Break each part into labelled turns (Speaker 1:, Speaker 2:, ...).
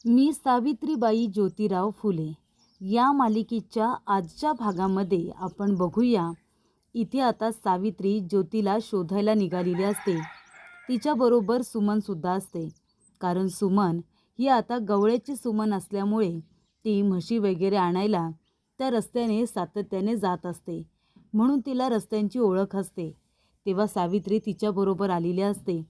Speaker 1: मी सावित्रीबाई ज्योतिराव फुले या मालिकेच्या आजच्या भागामध्ये आपण बघूया. इथे आता सावित्री ज्योतीला शोधायला निघालेली असते. तिच्याबरोबर सुमनसुद्धा असते. कारण सुमन ही आता गवळ्याची सुमन असल्यामुळे ती म्हशी वगैरे आणायला त्या रस्त्याने सातत्याने जात असते. म्हणून तिला रस्त्यांची ओळख असते. तेव्हा सावित्री तिच्याबरोबर आलेली असते.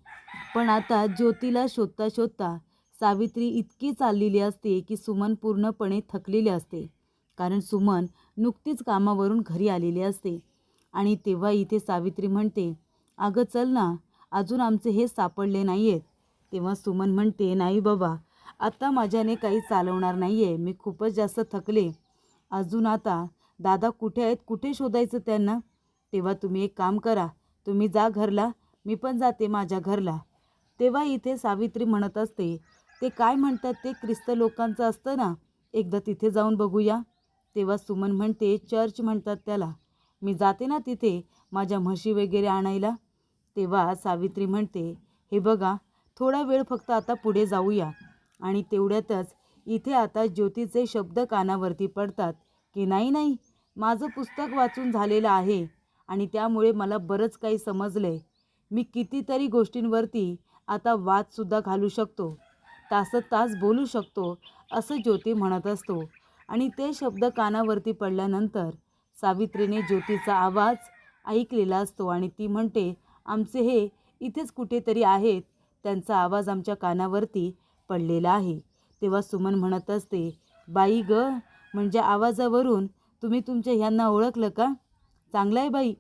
Speaker 1: पण आता ज्योतीला शोधता शोधता सावित्री इतकी चाललेली असते की सुमन पूर्णपणे थकलेली असते. कारण सुमन नुकतीच कामावरून घरी आलेली असते. आणि तेव्हा इथे सावित्री म्हणते, अगं चल ना, अजून आमचे हे सापडले नाही आहेत. तेव्हा सुमन म्हणते, नाही बाबा, आता माझ्याने काही चालवणार नाही आहे, मी खूपच जास्त थकले. अजून आता दादा कुठे आहेत, कुठे शोधायचं त्यांना? तेव्हा तुम्ही एक काम करा, तुम्ही जा घरला, मी पण जाते माझ्या घरला. तेव्हा इथे सावित्री म्हणत असते, ते काय म्हणतात ते ख्रिस्त लोकांचं असतं ना, एकदा तिथे जाऊन बघूया. तेव्हा सुमन म्हणते, चर्च म्हणतात त्याला, मी जाते ना तिथे माझ्या म्हशी वगैरे आणायला. तेव्हा सावित्री म्हणते, हे बघा, थोडा वेळ फक्त आता पुढे जाऊया. आणि तेवढ्यातच इथे आता ज्योतीचे शब्द कानावरती पडतात की नाही नाही, माझं पुस्तक वाचून झालेलं आहे आणि त्यामुळे मला बरंच काही समजलंय. मी कितीतरी गोष्टींवरती आता वादसुद्धा घालू शकतो, तास बोलू शकतो, असं ज्योती म्हणत असतो. आणि ते शब्द कानावरती पडल्यानंतर सावित्रीने ज्योतीचा आवाज ऐकलेला असतो आणि ती म्हणते, आमचे हे इथेच कुठेतरी आहेत, त्यांचा आवाज आमच्या कानावरती पडलेला आहे. तेव्हा सुमन म्हणत असते, बाई ग, म्हणजे आवाजावरून तुम्ही तुमच्या ह्यांना ओळखलं का? चांगलं आहे बाई.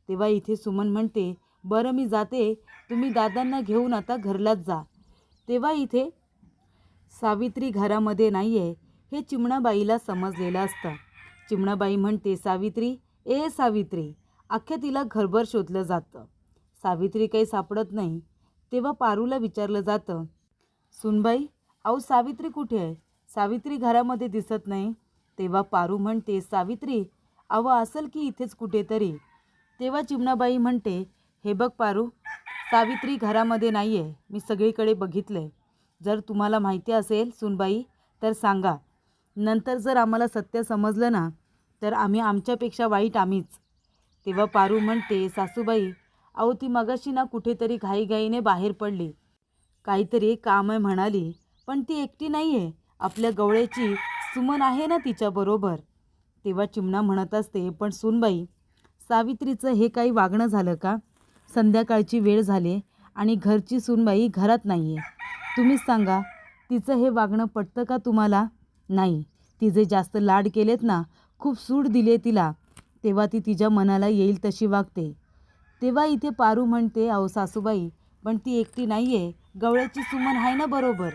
Speaker 1: तेव्हा इथे सुमन म्हणते, बरं मी जाते, तुम्ही दादांना घेऊन आता घरलाच जा. तेव्हा इथे सावित्री घरामध्ये नाही आहे हे चिमणाबाईला समजलेलं असतं. चिमणाबाई म्हणते, सावित्री, ए सावित्री. अख्ख्या तिला घरभर शोधलं जातं. सावित्री काही सापडत नाही. तेव्हा पारूला विचारलं जातं, सुनबाई, अहो सावित्री कुठे आहे? सावित्री घरामध्ये दिसत नाही. तेव्हा पारू म्हणते, सावित्री, अहो असेल की इथेच कुठेतरी. तेव्हा चिमणाबाई म्हणते, हे बघ पारू, सावित्री घरामध्ये नाही आहे, मी सगळीकडे बघितलं आहे. जर तुम्हाला माहिती असेल सुनबाई तर सांगा. नंतर जर आम्हाला सत्य समजलं ना, तर आम्ही आमच्यापेक्षा वाईट आम्हीच. तेव्हा पारू म्हणते, सासूबाई, अहो ती मगाशी ना कुठेतरी घाईघाईने बाहेर पडली, काहीतरी काम आहे म्हणाली, पण ती एकटी नाही आहे, आपल्या गवळ्याची सुमन आहे ना तिच्याबरोबर. तेव्हा चिमणा म्हणत असते, पण सुनबाई, सावित्रीचं हे काही वागणं झालं का? संध्याकाळची वेळ झाली आणि घरची सुनबाई घरात नाही आहे. तुम्हीच सांगा, तिचं हे वागणं पटतं का तुम्हाला? नाही, तिचे जास्त लाड केलेत ना, खूप सूट दिली तिला, तेव्हा ती तिच्या मनाला येईल तशी वागते. तेव्हा इथे पारू म्हणते, अहो सासूबाई, पण ती एकटी नाही आहे, गवळ्याची सुमन आहे ना बरोबर.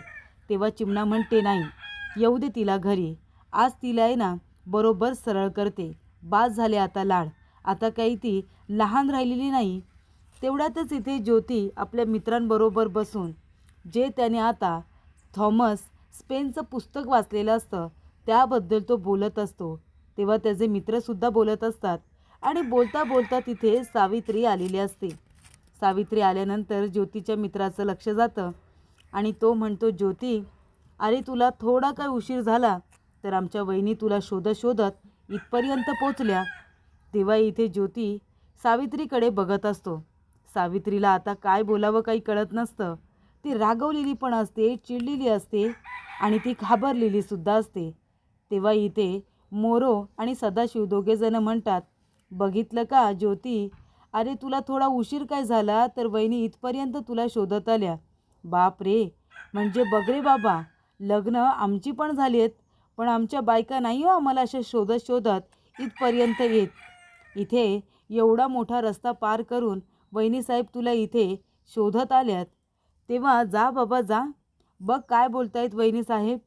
Speaker 1: तेव्हा चिमणा म्हणते, नाही, येऊ दे तिला घरी, आज तिला आहे ना बरोबर सरळ करते. बास झाले आता लाड, आता काही ती लहान राहिलेली नाही. तेवढ्यातच इथे ज्योती आपल्या मित्रांबरोबर बसून, जे त्याने आता थॉमस स्पेनचं पुस्तक वाचलेलं असतं त्याबद्दल तो बोलत असतो. तेव्हा त्याचे मित्रसुद्धा बोलत असतात आणि बोलता बोलता तिथे सावित्री आलेली असते. सावित्री आल्यानंतर ज्योतीच्या मित्राचं लक्ष जातं आणि तो म्हणतो, ज्योती, अरे तुला थोडा काय उशीर झाला तर आमच्या वहिनी तुला शोधत शोधत इथपर्यंत पोचल्या. तेव्हा इथे ज्योती सावित्रीकडे बघत असतो. सावित्रीला आता काय बोलावं काही कळत नसतं. ती रागवलेली पण असते, चिडलेली असते आणि ती घाबरलेली सुद्धा असते. तेव्हा इथे मोरो आणि सदाशिव दोघेजण म्हणतात, बघितलं का ज्योती, अरे तुला थोडा उशीर काय झाला तर वहिनी इथपर्यंत तुला शोधत आल्या. बाप रे, म्हणजे बघ रे बाबा, लग्न आमची पण झाली आहेत, पण आमच्या बायका नाही हो आम्हाला अशा शोधत शोधत इथपर्यंत येत. इथे एवढा मोठा रस्ता पार करून वहिनीसाहेब तुला इथे शोधत आल्यात. तेव्हा जा बाबा जा, बघ काय बोलतायत वहिनीसाहेब.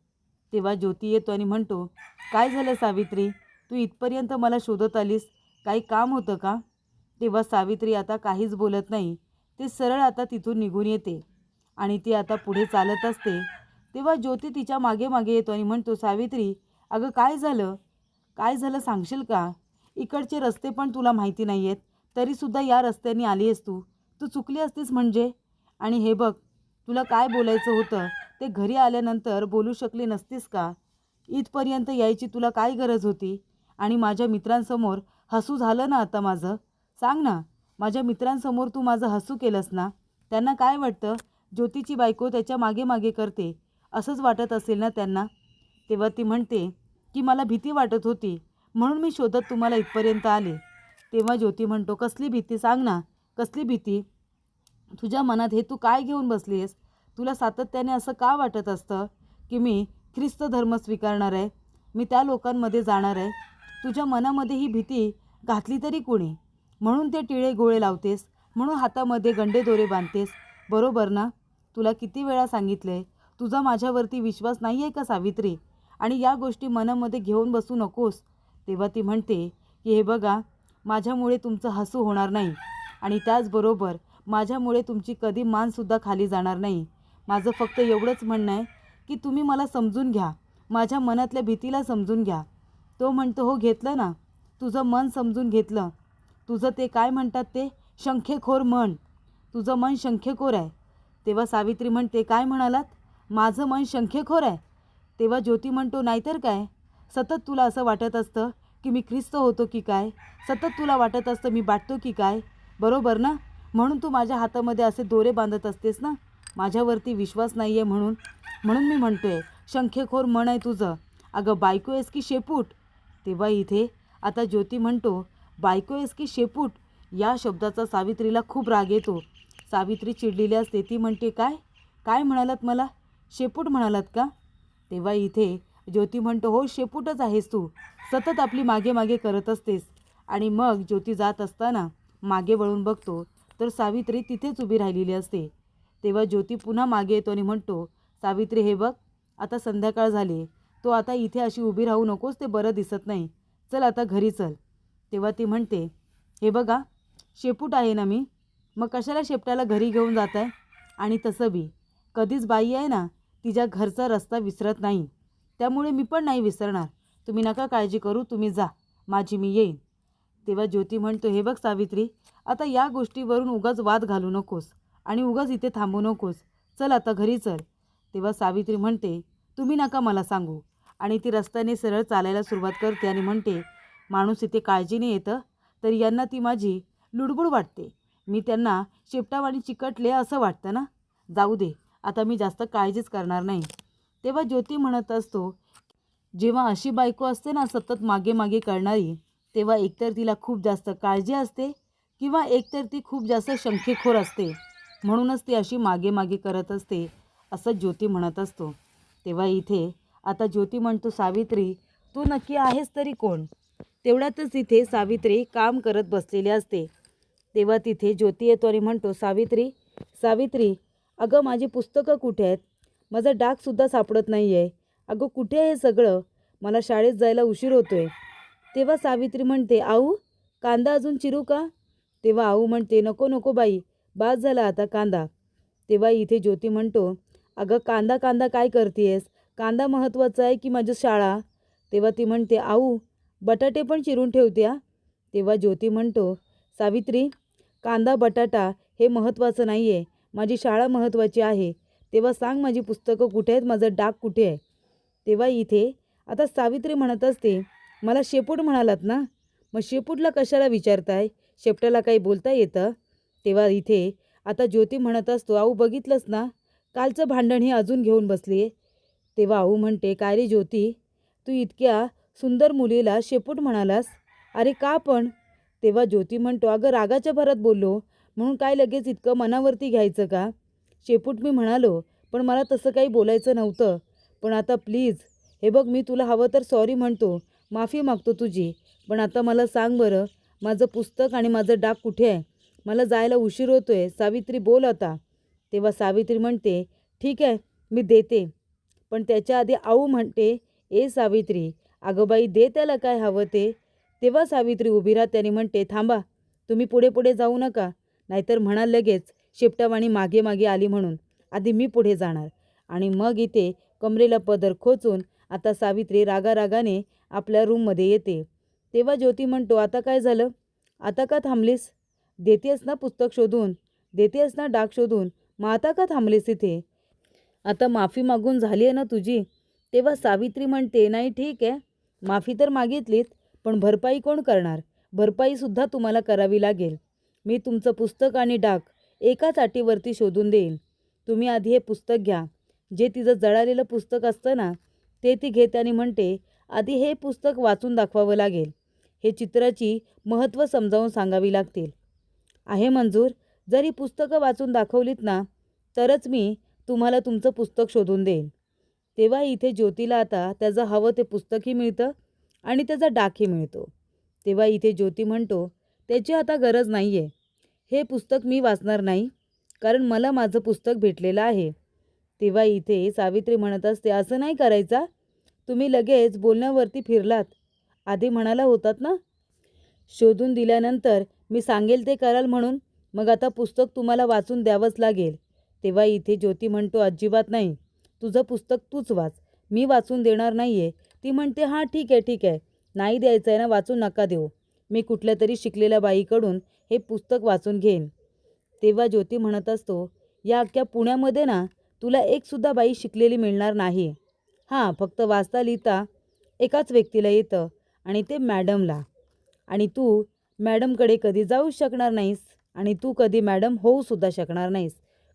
Speaker 1: तेव्हा ज्योती येतो आणि म्हणतो, काय झालं सावित्री, तू इथपर्यंत मला शोधत आलीस, काही काम होतं का? तेव्हा सावित्री आता काहीच बोलत नाही. ते सरळ आता तिथून निघून येते आणि ती आता पुढे चालत असते. तेव्हा ज्योती तिच्या मागे मागे येतो आणि म्हणतो, सावित्री, अगं काय झालं, काय झालं सांगशील का? इकडचे रस्ते पण तुला माहिती नाही आहेत, तरीसुद्धा या रस्त्याने आली आहेस तू, तू चुकली असतीस म्हणजे. आणि हे बघ, तुला काय बोलायचं होतं ते घरी आल्यानंतर बोलू शकली नसतीस का? इथपर्यंत यायची तुला काय गरज होती? आणि माझ्या मित्रांसमोर हसू झालं ना आता माझं? सांग ना, माझ्या मित्रांसमोर तू माझं हसू केलंस ना? त्यांना काय वाटतं? ज्योतीची बायको त्याच्या मागे मागे करते असंच वाटत असेल ना त्यांना? तेव्हा ती म्हणते की मला भीती वाटत होती म्हणून मी शोधत तुम्हाला इथपर्यंत आले. तेव्हा ज्योती म्हणतो, कसली भीती सांग ना, कसली भीती? तुझ्या मनात हे तू काय घेऊन बसली आहेस? तुला सातत्याने असं का वाटत असतं की मी ख्रिस्त धर्म स्वीकारणार आहे, मी त्या लोकांमध्ये जाणार आहे? तुझ्या मनामध्ये ही भीती घातली तरी कोणी? म्हणून ते टिळे गोळे लावतेस, म्हणून हातामध्ये गंडे दोरे बांधतेस, बरोबर ना? तुला किती वेळा सांगितलंय, तुझा माझ्यावरती विश्वास नाही आहे का सावित्री? आणि या गोष्टी मनामध्ये घेऊन बसू नकोस. तेव्हा ती म्हणते की हे बघा, माझ्यामुळे तुमचं हसू होणार नाही आणि त्याचबरोबर माझ्यामुळे तुमची कधी मानसुद्धा खाली जाणार नाही. माझं फक्त एवढंच म्हणणं आहे की तुम्ही मला समजून घ्या, माझ्या मनातल्या भीतीला समजून घ्या. तो म्हणतो, हो घेतलं ना, तुझं मन समजून घेतलं. तुझं ते काय म्हणतात ते शंखेखोर मन, तुझं मन शंखेखोर आहे. तेव्हा सावित्री म्हणते, काय म्हणालात? माझं मन शंखेखोर आहे? तेव्हा ज्योती म्हणतो, नाहीतर काय, सतत तुला असं वाटत असतं की मी ख्रिस्त होतो की काय? सतत तुला वाटत असतं मी बाटतो की काय, बरोबर ना? म्हणून तू माझ्या हातामध्ये असे दोरे बांधत असतेस ना, माझ्यावरती विश्वास नाही आहे म्हणून. म्हणून मी म्हणतोय, शंखेखोर मन आहे तुझं. अगं बायको आहेस की शेपूट? तेव्हा इथे आता ज्योती म्हणतो, बायको आहेस की शेपूट? या शब्दाचा सावित्रीला खूप राग येतो. सावित्री चिडलेली असते. ती म्हणते, काय काय म्हणालात मला? शेपूट म्हणालात का? तेव्हा इथे ज्योती म्हणतो, हो शेपूटच आहेस तू, सतत आपली मागे मागे करत असतेस. आणि मग ज्योती जात असताना मागे वळून बघतो तर सावित्री तिथेच उभी राहिलेली असते. तेव्हा ज्योती पुन्हा मागे येतो आणि म्हणतो, सावित्री हे बघ, आता संध्याकाळ झाली, तो आता इथे अशी उभी राहू नकोस, ते बरं दिसत नाही, चल आता घरी चल. तेव्हा ती म्हणते, हे बघा, शेपूट आहे ना मी, मग कशाला शेपटाला घरी घेऊन जात आहे? आणि तसं बी कधीच बाई आहे ना, तिच्या घरचा रस्ता विसरत नाही, त्यामुळे मी पण नाही विसरणार. तुम्ही नका काळजी करू, तुम्ही जा, माझी मी येईन. तेव्हा ज्योती म्हणतो, हे बघ सावित्री, आता या गोष्टीवरून उगाच वाद घालू नकोस आणि उगाच इथे थांबू नकोस, चल आता घरी चल. तेव्हा सावित्री म्हणते, तुम्ही नका मला सांगू. आणि ती रस्त्याने सरळ चालायला सुरुवात करते आणि म्हणते, माणूस इथे काळजीने येतं तर यांना ती माझी लुडबुड वाटते, मी त्यांना शेपटावाणी चिकटले असं वाटतं ना, जाऊ दे, आता मी जास्त काळजीच करणार नाही. तेव्हा ज्योती म्हणत असतो, जेव्हा अशी बायको असते ना सतत मागे मागे करणारी, तेव्हा एकतर तिला खूप जास्त काळजी असते किंवा एकतर ती खूप जास्त शंखेखोर असते, म्हणूनच ती अशी मागे मागे करत असते, असं ज्योती म्हणत असतो. तेव्हा इथे आता ज्योती म्हणतो, सावित्री तू नक्की आहेस तरी कोण? तेवढ्यातच इथे सावित्री काम करत बसलेली असते. तेव्हा तिथे ज्योती येतो आणि म्हणतो, सावित्री सावित्री, अगं माझी पुस्तकं कुठे आहेत? माझा डागसुद्धा सापडत नाही आहे. अगं कुठे आहे सगळं? मला शाळेत जायला उशीर होतोय. तेव्हा सावित्री म्हणते, आऊ कांदा अजून चिरू का? तेव्हा आऊ म्हणते, नको नको बाई, बास झाला आता कांदा. तेव्हा इथे ज्योती म्हणतो, अगं कांदा कांदा काय करतेस? कांदा महत्त्वाचा आहे की माझी शाळा? तेव्हा ती म्हणते, आऊ बटाटे पण चिरून ठेवते हा. तेव्हा ज्योती म्हणतो, सावित्री कांदा बटाटा हे महत्त्वाचं नाही आहे, माझी शाळा महत्त्वाची आहे. तेव्हा सांग माझी पुस्तकं कुठे आहेत, माझं डाग कुठे आहे? तेव्हा इथे आता सावित्री म्हणत असते, मला शेपूट म्हणालात ना, मग शेपूटला कशाला विचारताय? शेपटाला काही बोलता येतं? तेव्हा इथे आता ज्योती म्हणत असतो, आऊ बघितलंस ना, कालचं भांडण हे अजून घेऊन बसली आहे. तेव्हा आऊ म्हणते, काय रे ज्योती, तू इतक्या सुंदर मुलीला शेपूट म्हणालास? अरे का पण? तेव्हा ज्योती म्हणतो, अगं रागाच्या भरात बोललो म्हणून काय लगेच इतकं मनावरती घ्यायचं का? शेपूट मी म्हणालो, पण मला तसं काही बोलायचं नव्हतं. पण आता प्लीज, हे बघ, मी तुला हवं तर सॉरी म्हणतो, माफी मागतो तुझी, पण आता मला सांग बरं, माझं पुस्तक आणि माझं डाग कुठे आहे? मला जायला उशीर होतोय, सावित्री बोल आता. तेव्हा सावित्री म्हणते, ठीक आहे मी देते, पण त्याच्या आधी आऊ म्हणते, ए सावित्री, अगं बाई दे त्याला काय हवं ते. तेव्हा सावित्री उभी राहते आणि म्हणते, थांबा, तुम्ही पुढे पुढे जाऊ नका, नाहीतर म्हणाल लगेच शेपटावाणी मागे मागे आली म्हणून. आधी मी पुढे जाणार. आणि मग इथे कमरेला पदर खोचून आता सावित्री रागारागाने आपल्या रूममध्ये येते. तेव्हा ज्योती म्हणतो, आता काय झालं? आता का थांबलीस? देतेस ना पुस्तक शोधून, देतेस ना डाग शोधून, मग आता का थांबलीस इथे? आता माफी मागून झाली आहे ना तुझी? तेव्हा सावित्री म्हणते, नाही ठीक आहे, माफी तर मागितलीत, पण भरपाई कोण करणार? भरपाईसुद्धा तुम्हाला करावी लागेल. मी तुमचं पुस्तक आणि डाक एकाच अटीवरती शोधून देईन. तुम्ही आधी हे पुस्तक घ्या. जे तिचं जळालेलं पुस्तक असतं ना, ते ती घेते आणि म्हणते, आधी हे पुस्तक वाचून दाखवावं लागेल. हे चित्राची महत्त्व समजावून सांगावी लागतील. आहे मंजूर. जर ही पुस्तकं वाचून दाखवलीत ना, तरच मी तुम्हाला तुमचं पुस्तक शोधून देईन. तेव्हा इथे ज्योतीला आता त्याचं हवं ते पुस्तकही मिळतं आणि त्याचा डाकही मिळतो. तेव्हा इथे ज्योती म्हणतो, त्याची आता गरज नाही आहे. हे पुस्तक मी वाचणार नाही, कारण मला माझं पुस्तक भेटलेलं आहे. तेव्हा इथे सावित्री म्हणत असते, असं नाही करायचा. तुम्ही लगेच बोलण्यावरती फिरलात. आधी म्हणाला होतात ना, शोधून दिल्यानंतर मी सांगेल ते कराल म्हणून. मग आता पुस्तक तुम्हाला वाचून द्यावंच लागेल. तेव्हा इथे ज्योती म्हणतो, अजिबात नाही. तुझं पुस्तक तूच वाच. मी वाचून देणार नाही आहे. ती म्हणते, हां ठीक आहे ठीक आहे. नाही द्यायचं आहे ना, वाचून नका देऊ. मी कुठल्या तरी शिकलेल्या बाईकडून हे पुस्तक वाचून घेईन. तेव्हा ज्योती म्हणत असतो, या अख्ख्या पुण्यामध्ये ना तुला एकसुद्धा बाई शिकलेली मिळणार नाही. हां, फक्त वाचता लिहिता एकाच व्यक्तीला येतं आणि ते मॅडमला. आणि तू मॅडमकडे कधी जाऊ शकणार नाहीस आणि तू कधी मॅडम होऊसुद्धा शकणार नाहीस.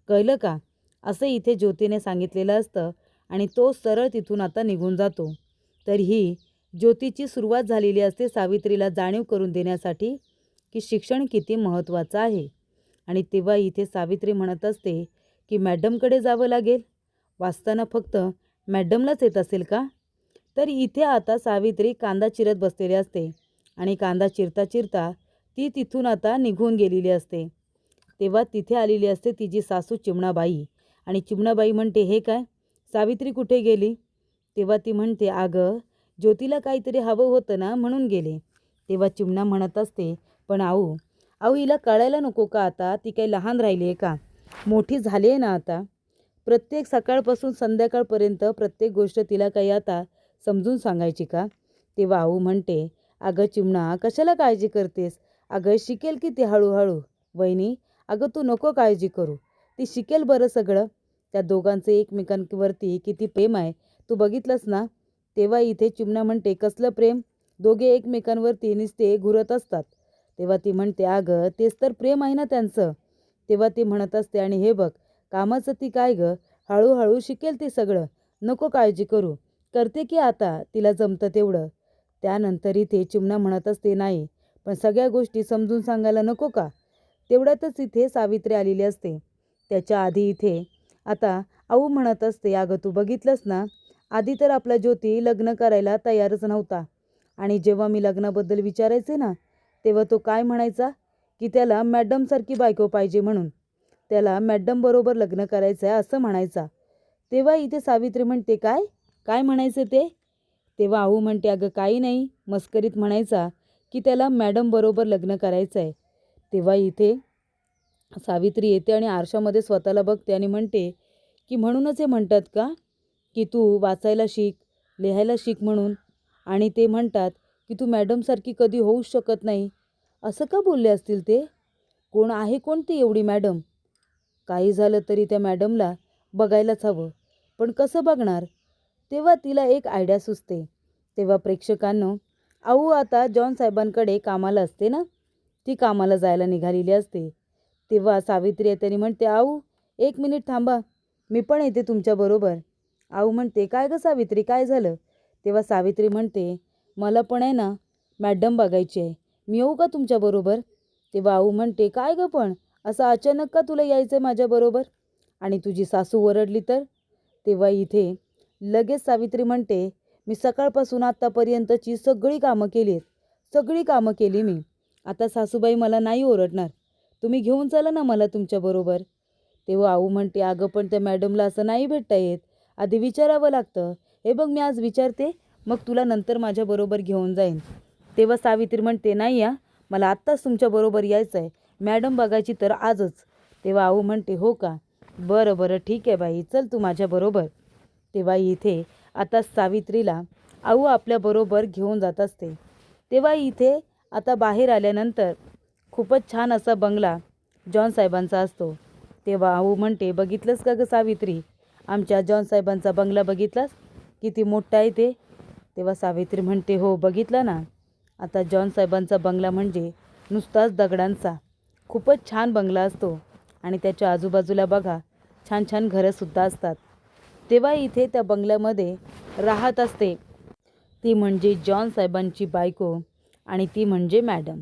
Speaker 1: कळलं का? असं इथे ज्योतीने सांगितलेलं असतं आणि तो सरळ तिथून आता निघून जातो. तर ही ज्योतीची सुरुवात झालेली असते सावित्रीला जाणीव करून देण्यासाठी की शिक्षण किती महत्त्वाचं आहे. आणि तेव्हा इथे सावित्री म्हणत असते की मॅडमकडे जावं लागेल. वाचताना फक्त मॅडमलाच येत असेल का? तर इथे आता सावित्री कांदा चिरत बसलेली असते आणि कांदा चिरता चिरता ती तिथून आता निघून गेलेली असते. तेव्हा तिथे आलेली असते तिची सासू चिमणाबाई आणि चिमणाबाई म्हणते, हे काय, सावित्री कुठे गेली? तेव्हा ती म्हणते, अगं ज्योतीला काहीतरी हवं होतं ना म्हणून गेले. तेव्हा चिमणा म्हणत असते, पण आऊ आऊ हिला कळायला नको का आता? ती काही लहान राहिली आहे का? मोठी झाली आहे ना आता. प्रत्येक सकाळपासून संध्याकाळपर्यंत प्रत्येक गोष्ट तिला काही आता समजून सांगायची का? तेव्हा आऊ म्हणते, अगं चिमणा कशाला काळजी करतेस? अगं शिकेल की ती हळूहळू. वहिनी, अगं तू नको काळजी करू, ती शिकेल बरं सगळं. त्या दोघांचं एकमेकांवरती किती प्रेम आहे तू बघितलंस ना. तेव्हा इथे चिमणा म्हणते, कसलं प्रेम? दोघे एकमेकांवरती नुसते घुरत असतात. तेव्हा ती म्हणते, अगं तेच तर प्रेम आहे ना त्यांचं. तेव्हा ती म्हणत असते, आणि हे बघ कामाचं ती काय गं, हळूहळू शिकेल ती सगळं, नको काळजी करू, करते की आता तिला जमतं तेवढं. त्यानंतर इथे चिमणा म्हणत असते, नाही पण सगळ्या गोष्टी समजून सांगायला नको का? तेवढ्यातच इथे सावित्री आलेली असते. त्याच्या आधी इथे आता आऊ म्हणत असते, अगं तू बघितलंस ना, आधी तर आपला ज्योती लग्न करायला तयारच नव्हता. आणि जेव्हा मी लग्नाबद्दल विचारायचे ना, तेव्हा तो काय म्हणायचा की त्याला मॅडमसारखी बायको पाहिजे म्हणून, त्याला मॅडमबरोबर लग्न करायचं आहे असं म्हणायचा. तेव्हा इथे सावित्री म्हणते, काय काय म्हणायचं ते? तेव्हा आऊ म्हणते, अगं काही नाही, मस्करीत म्हणायचा की त्याला मॅडमबरोबर लग्न करायचं आहे. तेव्हा इथे सावित्री येते आणि आरशामध्ये स्वतःला बघते आणि म्हणते की म्हणूनच हे म्हणतात का की तू वाचायला शिक, लिहायला शिक म्हणून, आणि ते म्हणतात की तू मॅडमसारखी कधी होऊच शकत नाही. असं का बोलले असतील ते? कोण आहे कोणती एवढी मॅडम? काही झालं तरी त्या मॅडमला बघायलाच हवं, पण कसं बघणार? तेव्हा तिला एक आयडिया सुचते. तेव्हा प्रेक्षकांनो, आऊ आता जॉन साहेबांकडे कामाला असते ना, ती कामाला जायला निघालेली असते. तेव्हा सावित्री येते आणि म्हणते, आऊ 1 मिनिट थांबा, मी पण येते तुमच्याबरोबर. आऊ म्हणते, काय गं सावित्री, काय झालं? तेव्हा सावित्री म्हणते, मला पण आहे ना मॅडम बघायची आहे, मी येऊ का तुमच्याबरोबर? तेव्हा आऊ म्हणते, काय गं पण असं अचानक का तुला यायचं आहे माझ्याबरोबर? आणि तुझी सासू ओरडली तर? तेव्हा इथे लगेच सावित्री म्हणते, मी सकाळपासून आत्तापर्यंतची सगळी कामं केली आहेत, सगळी कामं केली मी. आता सासूबाई मला नाही ओरडणार, तुम्ही घेऊन चला ना मला तुमच्याबरोबर. तेव्हा आऊ म्हणते, अगं पण त्या मॅडमला असं नाही भेटता येत, आधी विचारावं लागतं. हे बघ मी आज विचारते, मग तुला नंतर माझ्याबरोबर घेऊन जाईन. तेव्हा सावित्री म्हणते, नाही या, मला आत्ताच तुमच्याबरोबर यायचं आहे, मॅडम बघायची तर आजच. तेव्हा आऊ म्हणते, हो का, बरं बरं ठीक आहे बाई, चल तू माझ्याबरोबर. तेव्हा इथे आता सावित्रीला आऊ आपल्याबरोबर घेऊन जात असते. तेव्हा इथे आता बाहेर आल्यानंतर खूपच छान असा बंगला जॉन साहेबांचा असतो. तेव्हा आऊ म्हणते, बघितलंस का गं सावित्री, आमच्या जॉन साहेबांचा बंगला बघितलास? किती मोठा आहे ते. तेव्हा सावित्री म्हणते, हो बघितलं ना. आता जॉन साहेबांचा बंगला म्हणजे नुसताच दगडांचा खूपच छान बंगला असतो आणि त्याच्या आजूबाजूला बघा छान छान घरंसुद्धा असतात. तेव्हा इथे त्या बंगल्यामध्ये राहत असते ती म्हणजे जॉन साहेबांची बायको आणि ती म्हणजे मॅडम.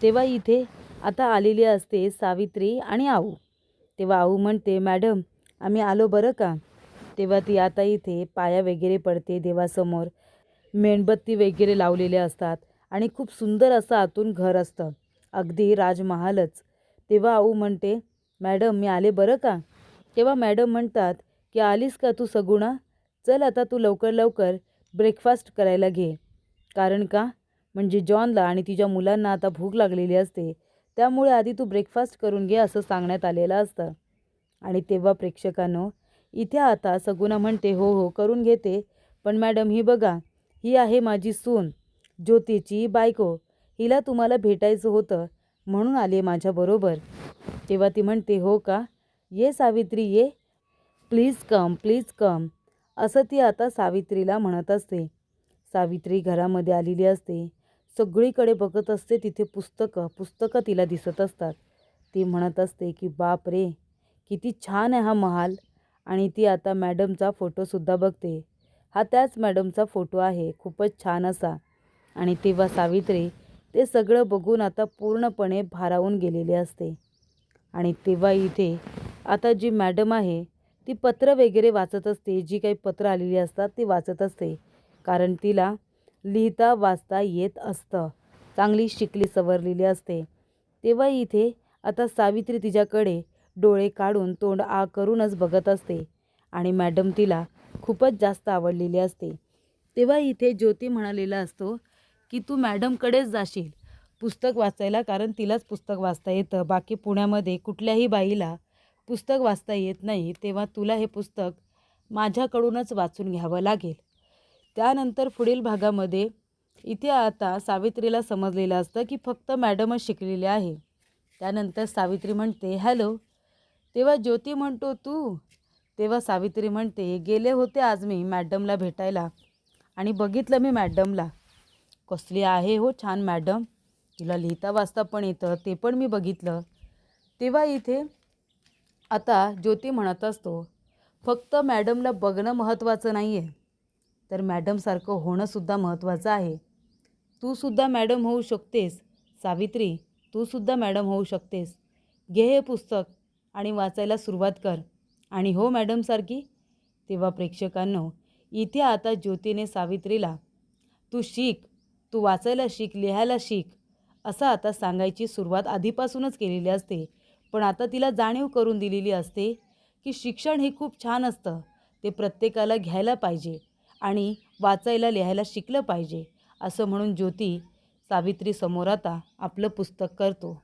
Speaker 1: तेव्हा इथे आता आलेली असते सावित्री आणि आऊ. तेव्हा आऊ म्हणते, मॅडम आम्ही आलो बरं का. तेव्हा ती आता इथे पाया वगैरे पडते देवासमोर. मेणबत्ती वगैरे लावलेले असतात आणि खूप सुंदर असं आतून घर असतं, अगदी राजमहालच. तेव्हा आऊ म्हणते, मॅडम मी आले बरं का. तेव्हा मॅडम म्हणतात की आलीस का तू सगुणा, चल आता तू लवकर लवकर ब्रेकफास्ट करायला घे. कारण का म्हणजे जॉनला आणि तिच्या मुलांना आता भूक लागलेली असते, त्यामुळे आधी तू ब्रेकफास्ट करून घे असं सांगण्यात आलेलं असतं. आणि तेव्हा प्रेक्षकांनो इथे आता सगुणा म्हणते, हो हो करून घेते, पण मॅडम ही बघा, ही आहे माझी सून ज्योतीची बायको. हिला तुम्हाला भेटायचं होतं म्हणून आले माझ्याबरोबर. तेव्हा ती म्हणते, हो का, ये सावित्री ये, प्लीज कम प्लीज कम, असं ती आता सावित्रीला म्हणत असते. सावित्री घरामध्ये आलेली असते. सगळीकडे बघत असते, तिथे पुस्तकं तिला दिसत असतात. ती म्हणत असते की बाप रे, किती छान आहे हा महाल. आणि ती आता मॅडमचा फोटोसुद्धा बघते. हा त्याच मॅडमचा फोटो आहे, खूपच छान असा. आणि तेव्हा सावित्री ते सगळं बघून आता पूर्णपणे भारावून गेलेली असते. आणि तेव्हा इथे आता जी मॅडम आहे ती पत्र वगैरे वाचत असते. जी काही पत्र आलेली असतात ती वाचत असते, कारण तिला लिहिता वाचता येत असतं, चांगली शिकली सवरलेली असते. तेव्हा इथे आता सावित्री तिच्याकडे डोळे काढून तोंड आ करूनच बघत असते आणि मॅडम तिला खूपच जास्त आवडलेली असते. तेव्हा इथे ज्योती म्हणालेला असतो की तू मॅडमकडेच जाशील पुस्तक वाचायला, कारण तिलाच पुस्तक वाचता येतं. बाकी पुण्यामध्ये कुठल्याही बाईला पुस्तक वाचता येत नाही. तेव्हा तुला हे पुस्तक माझ्याकडूनच वाचून घ्यावं लागेल. त्यानंतर पुढील भागामध्ये इथे आता सावित्रीला समजलेलं असतं की फक्त मॅडमच शिकलेली आहे. त्यानंतर सावित्री म्हणते, हॅलो. तेव्हा ज्योती म्हणतो, तू. तेव्हा सावित्री म्हणते, गेले होते आज मी मॅडमला भेटायला आणि बघितलं मी मॅडमला. कसली आहे हो छान मॅडम, तिला लिहिता वाचता पण येतं, ते पण मी बघितलं. तेव्हा इथे आता ज्योती म्हणत असतो, फक्त मॅडमला बघणं महत्त्वाचं नाही आहे, तर मॅडमसारखं होणंसुद्धा महत्त्वाचं आहे. तूसुद्धा मॅडम होऊ शकतेस सावित्री, तूसुद्धा मॅडम होऊ शकतेस. घे हे पुस्तक आणि वाचायला सुरुवात कर आणि हो मॅडमसारखी. तेव्हा प्रेक्षकांनो इथे आता ज्योतीने सावित्रीला तू शिक, तू वाचायला शिक, लिहायला शिक, असं आता सांगायची सुरुवात आधीपासूनच केलेली असते. पण आता तिला जाणीव करून दिलेली असते की शिक्षण हे खूप छान असतं, ते प्रत्येकाला घ्यायला पाहिजे आणि वाचायला लिहायला शिकलं पाहिजे. असं म्हणून ज्योती सावित्रीसमोर आता आपलं पुस्तक करतो.